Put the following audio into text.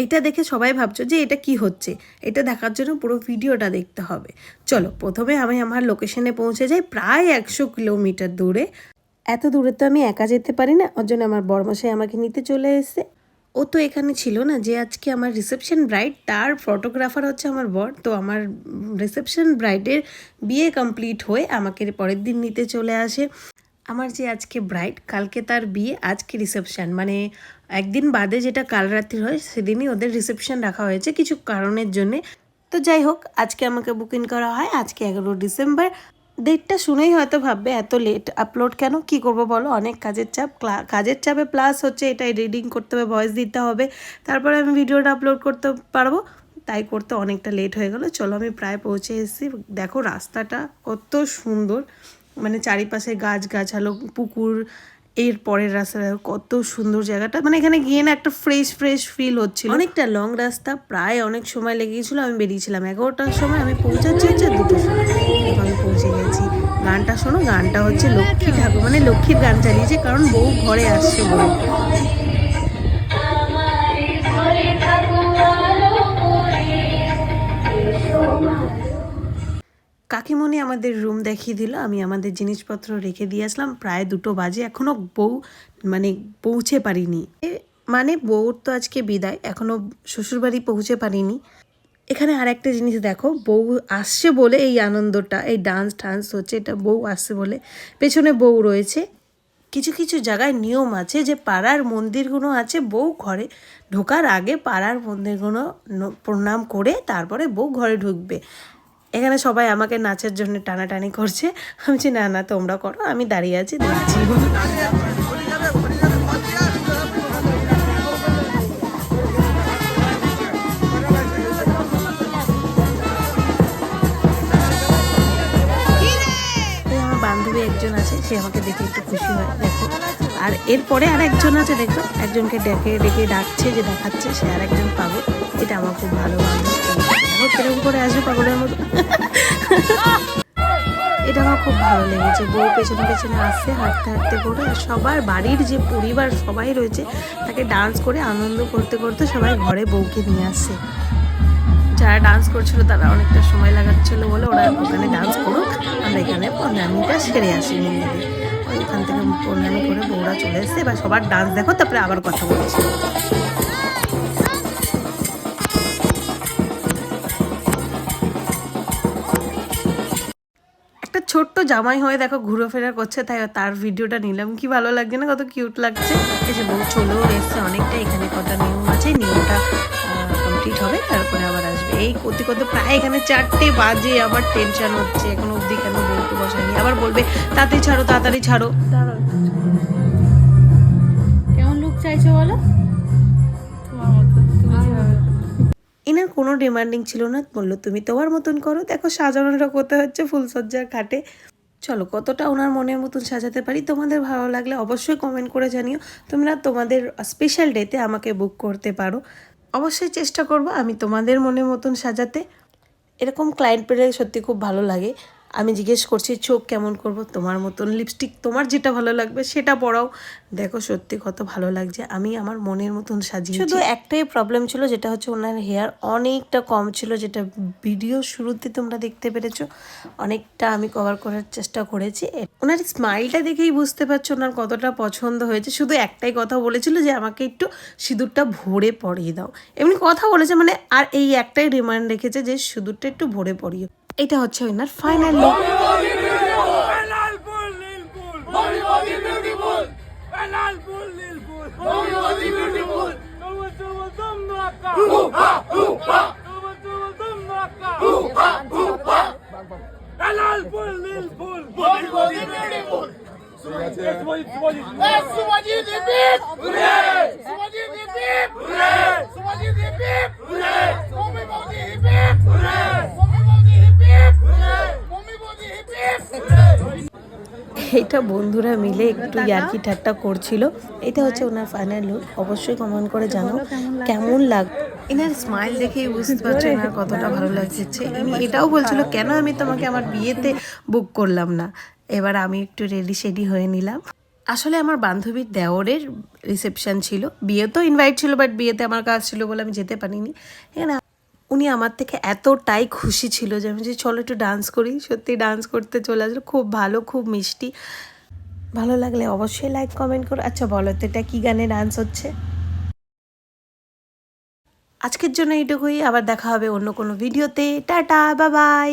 এইটা দেখে সবাই ভাবছো যে এটা কি হচ্ছে, এটা দেখার জন্য পুরো ভিডিওটা দেখতে হবে। চলো, প্রথমে আমি আমার লোকেশনে পৌঁছে যাই প্রায় 100 কিলোমিটার দূরে। এত দূরে তো আমি একা যেতে পারি না, ওর জন্য আমার বরমশাই আমাকে নিতে চলে এসেছে। ও তো এখানে ছিল না, যে আজকে আমার রিসেপশন ব্রাইড তার ফটোগ্রাফার হচ্ছে আমার বর। তো আমার রিসেপশন ব্রাইডের বিয়ে কমপ্লিট হয়ে আমাকে পরের দিন নিতে চলে আসে। আমার যে আজকে ব্রাইড, কালকে তার বিয়ে, আজকে রিসেপশন, মানে একদিন বাদে যেটা কাল রাত্রি হয় সেদিনই ওদের রিসেপশন রাখা হয়েছে কিছু কারণের জন্যে। তো যাই হোক, আজকে আমাকে বুকিং করা হয় আজকে 11 ডিসেম্বর। ডেটটা শুনেই হয়তো ভাববে এত লেট আপলোড কেন, কি করব বলো, অনেক কাজের চাপ, কাজের চাপে প্লাস হচ্ছে এটা এডিটিং করতে হবে, ভয়েস দিতে হবে, তারপরে আমি ভিডিওটা আপলোড করতে পারবো, তাই করতে অনেকটা লেট হয়ে গেল। চলো, আমি প্রায় পৌঁছে এসেছি। দেখো রাস্তাটা কত সুন্দর, মানে চারিপাশে গাছগাছালো, পুকুর, এর পরের রাস্তা কত সুন্দর জায়গাটা, মানে এখানে গিয়ে না একটা ফ্রেশ ফিল হচ্ছিল। অনেকটা লং রাস্তা, প্রায় অনেক সময় লেগে গেছিলো। আমি বেরিয়েছিলাম 11টার সময়, আমি পৌঁছাচ্ছি হচ্ছে 2টোর সময়, আমি পৌঁছে গেছি। গানটা শোনো, গানটা হচ্ছে লক্ষ্মী ঠাকুর, মানে লক্ষ্মীর গান চালিয়েছে, কারণ বউ ঘরে আসছে বলে। কাকিমণি আমাদের রুম দেখিয়ে দিল, আমি আমাদের জিনিসপত্র রেখে দিয়ে আসলাম। প্রায় 2টো বাজে, এখনও বউ মানে পৌঁছে পারিনি, মানে বউর তো আজকে বিদায়, এখনও শ্বশুরবাড়ি পৌঁছে পারিনি। এখানে আর একটা জিনিস দেখো, বউ আসছে বলে এই আনন্দটা, এই ডান্স হচ্ছে, এটা বউ আসছে বলে। পেছনে বউ রয়েছে। কিছু কিছু জায়গায় নিয়ম আছে যে পাড়ার মন্দিরগুলো আছে, বউ ঘরে ঢোকার আগে পাড়ার মন্দিরগুলো প্রণাম করে তারপরে বউ ঘরে ঢুকবে। এখানে সবাই আমাকে নাচের জন্য টানাটানি করছে, আমি বলছি না না তোমরা করো, আমি দাঁড়িয়ে আছি দেখছি। বান্ধবী একজন আছে, সে আমাকে দেখে একটু খুশি হয়, দেখো। আর এরপরে আর একজন আছে, দেখো একজনকে ডেকে ডাকছে, যে দেখাচ্ছে সে আর একজন পাগল। এটা আমার খুব ভালো বান্ধব, কিরকম করে আসবে পাগলের মতো। এটা আমার খুব ভালো লেগেছে, বউ পেছনে পেছনে আসছে হাঁটতে করে, আর সবার বাড়ির যে পরিবার সবাই রয়েছে তাকে ডান্স করে আনন্দ করতে করতে সবাই ঘরে বউকে নিয়ে আসছে। যারা ডান্স করছিল তারা অনেকটা সময় লাগাচ্ছিল বলে ওরা ওখানে ডান্স করুক, আমরা এখানে প্রণামীটা সেরে আসি মন্দিরে। ওইখান থেকে প্রণামী করে বউরা চলে এসছে, এবার সবার ডান্স দেখো, তারপরে আবার কথা বলছি। একটা ছোট্ট জামাই হয়ে দেখো ঘুরোফেরা করছে, তাই তার ভিডিওটা নিলাম। কি ভালো লাগছে না, কত কিউট লাগছে। এসে বউ চলেও এসছে অনেকটা, এখানে কটা নিয়ম আছে, নিয়মটা কমপ্লিট হবে তারপরে আবার আসবে। এই করতে করতে প্রায় এখানে 4টে বাজে, আবার টেনশন হচ্ছে এখন অবধি কেন বউকে বসায়নি, আবার বলবে তাড়াতাড়ি ছাড়ো। কেমন লুক চাইছো বলো? এনার কোনো ডিমান্ডিং ছিল না, বললো তুমি তোমার মতন করো। দেখো সাজানোটা করতে হচ্ছে ফুলসজ্জার খাটে। চলো, কতটা ওনার মনের মতন সাজাতে পারি। তোমাদের ভালো লাগলে অবশ্যই কমেন্ট করে জানিও। তোমরা তোমাদের স্পেশাল ডেতে আমাকে বুক করতে পারো, অবশ্যই চেষ্টা করব আমি তোমাদের মনের মতন সাজাতে। এরকম ক্লায়েন্ট পেলে সত্যি খুব ভালো লাগে। আমি জিজ্ঞেস করছি চোখ কেমন করব, তোমার মতন লিপস্টিক, তোমার যেটা ভালো লাগবে সেটা পরাও। দেখো সত্যি কত ভালো লাগছে, আমি আমার মনের মতন সাজিয়েছি। শুধু একটাই প্রবলেম ছিল, যেটা হচ্ছে ওনার হেয়ার অনেকটা কম ছিল, যেটা ভিডিও শুরুতে তোমরা দেখতে পেরেছো। অনেকটা আমি কভার করার চেষ্টা করেছি। ওনার স্মাইলটা দেখেই বুঝতে পারছো ওনার কতটা পছন্দ হয়েছে। শুধু একটাই কথা বলেছিল যে আমাকে একটু সিঁদুরটা ভরে পরিয়ে দাও, এমনি কথা বলেছে, মানে আর এই একটাই ডিমান্ড রেখেছে যে সিঁদুরটা একটু ভরে পরিয়ে। এটা হচ্ছে ওনার ফাইনাল লুক। এটা বন্ধুরা মিলে একটু ইয়ার্কি ঠাট্টা করছিল। এটা হচ্ছে ওনার ফাইনাল লুক। অবশ্যই কমেন্ট করে জানাও কেমন লাগ। এনার স্মাইল দেখেই বুঝতে পারছো এনার কতটা ভালো লাগছে। ইনি এটাও বলছিল কেন আমি তোমাকে আমার বিয়েতে বুক করলাম না। এবার আমি একটু রেডি হয়ে নিলাম। আসলে আমার বান্ধবীর দেওরের রিসেপশন ছিল, বিয়েতেও ইনভাইট ছিল, বাট বিয়েতে আমার কাজ ছিল বলে আমি যেতে পারিনি। এখানে উনি আমার থেকে এতটাই খুশি ছিল যে আমি যে চলো একটু ডান্স করি, সত্যি ডান্স করতে চলে আসলো। খুব ভালো, খুব মিষ্টি। ভালো লাগলে অবশ্যই লাইক কমেন্ট করো। আচ্ছা বলো তো এটা কী গানে ডান্স হচ্ছে? আজকের জন্য এইটুকুই, আবার দেখা হবে অন্য কোনো ভিডিওতে। Tata, bye bye.